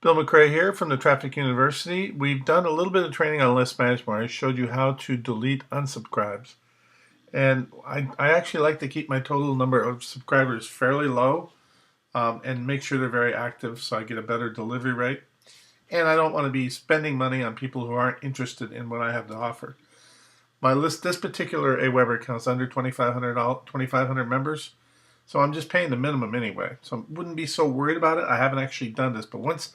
Bill McRae here from the Traffic University. We've done a little bit of training on list management. I showed you how to delete unsubscribes. And I actually like to keep my total number of subscribers fairly low and make sure they're very active so I get a better delivery rate. And I don't want to be spending money on people who aren't interested in what I have to offer. My list, this particular Aweber account is under 2,500 members. So I'm just paying the minimum anyway. So I wouldn't be so worried about it. I haven't actually done this, but once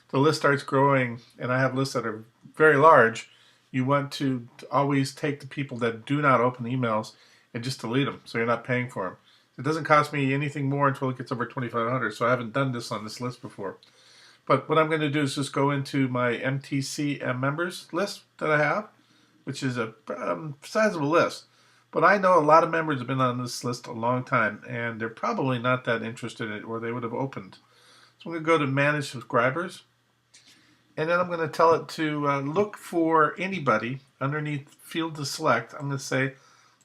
the list starts growing, and I have lists that are very large, you want to always take the people that do not open emails and just delete them so you're not paying for them. It doesn't cost me anything more until it gets over 2,500, so I haven't done this on this list before. But what I'm going to do is just go into my MTC members list that I have, which is a sizable list. But I know a lot of members have been on this list a long time, and they're probably not that interested in it, or they would have opened. So I'm going to go to Manage Subscribers, and then I'm going to tell it to look for anybody underneath Field to Select. I'm going to say,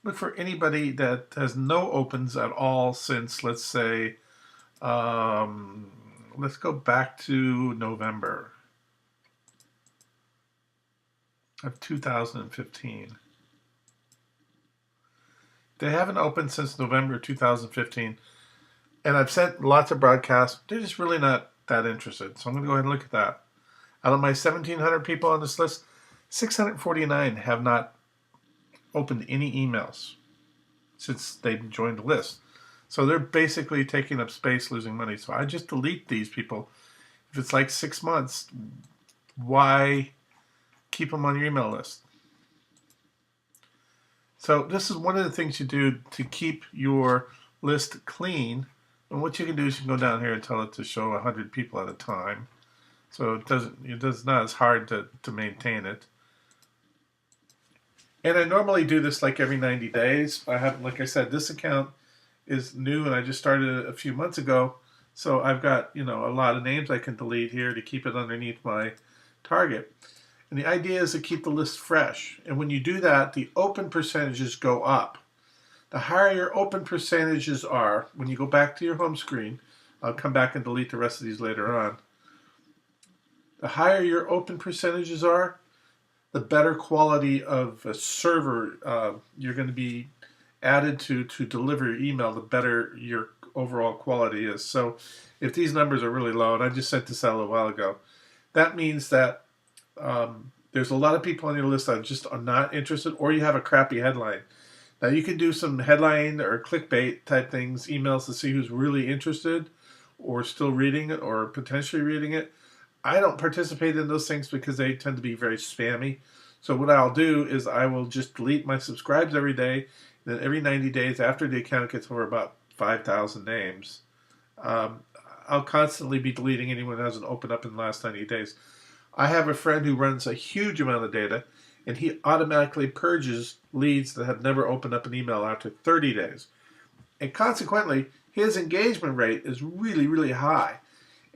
look for anybody that has no opens at all since, let's say, let's go back to November of 2015. They haven't opened since November 2015, and I've sent lots of broadcasts. They're just really not that interested, so I'm going to go ahead and look at that. Out of my 1,700 people on this list, 649 have not opened any emails since they joined the list. So they're basically taking up space, losing money. So I just delete these people. If it's like 6 months, why keep them on your email list? So this is one of the things you do to keep your list clean. And what you can do is you can go down here and tell it to show 100 people at a time. So it's not as hard to maintain it. And I normally do this like every 90 days. Like I said, this account is new and I just started it a few months ago. So I've got, a lot of names I can delete here to keep it underneath my target. And the idea is to keep the list fresh. And when you do that, the open percentages go up. The higher your open percentages are, when you go back to your home screen, I'll come back and delete the rest of these later on. The higher your open percentages are, the better quality of a server you're going to be added to deliver your email, the better your overall quality is. So if these numbers are really low, and I just sent this out a little while ago, that means that there's a lot of people on your list that just are not interested, or you have a crappy headline. Now you can do some headline or clickbait type things, emails to see who's really interested or still reading it or potentially reading it. I don't participate in those things because they tend to be very spammy. So what I'll do is I will just delete my subscribes every day. Then every 90 days after the account gets over about 5,000 names, I'll constantly be deleting anyone who hasn't opened up in the last 90 days. I have a friend who runs a huge amount of data, and he automatically purges leads that have never opened up an email after 30 days. And consequently, his engagement rate is really, really high.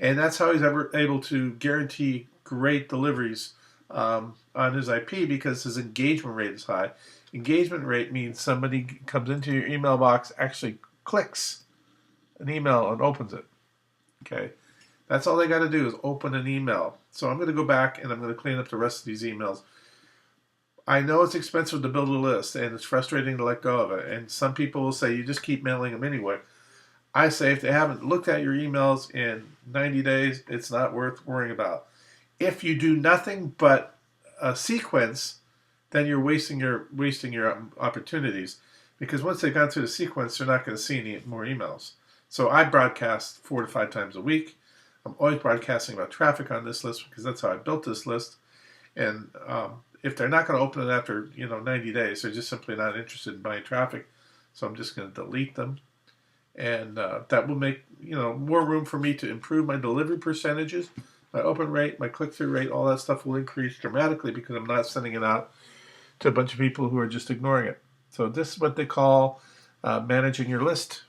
And that's how he's ever able to guarantee great deliveries on his IP, because his engagement rate is high. Engagement rate means somebody comes into your email box, actually clicks an email and opens it. Okay. That's all they got to do is open an email. So I'm going to go back and I'm going to clean up the rest of these emails. I know it's expensive to build a list and it's frustrating to let go of it. And some people will say you just keep mailing them anyway. I say if they haven't looked at your emails in 90 days, it's not worth worrying about. If you do nothing but a sequence, then you're wasting your opportunities, because once they've gone through the sequence, they're not going to see any more emails. So I broadcast 4 to 5 times a week. I'm always broadcasting about traffic on this list because that's how I built this list. And if they're not going to open it after 90 days, they're just simply not interested in buying traffic. So I'm just going to delete them. And that will make more room for me to improve my delivery percentages, my open rate, my click-through rate. All that stuff will increase dramatically because I'm not sending it out to a bunch of people who are just ignoring it. So this is what they call managing your list.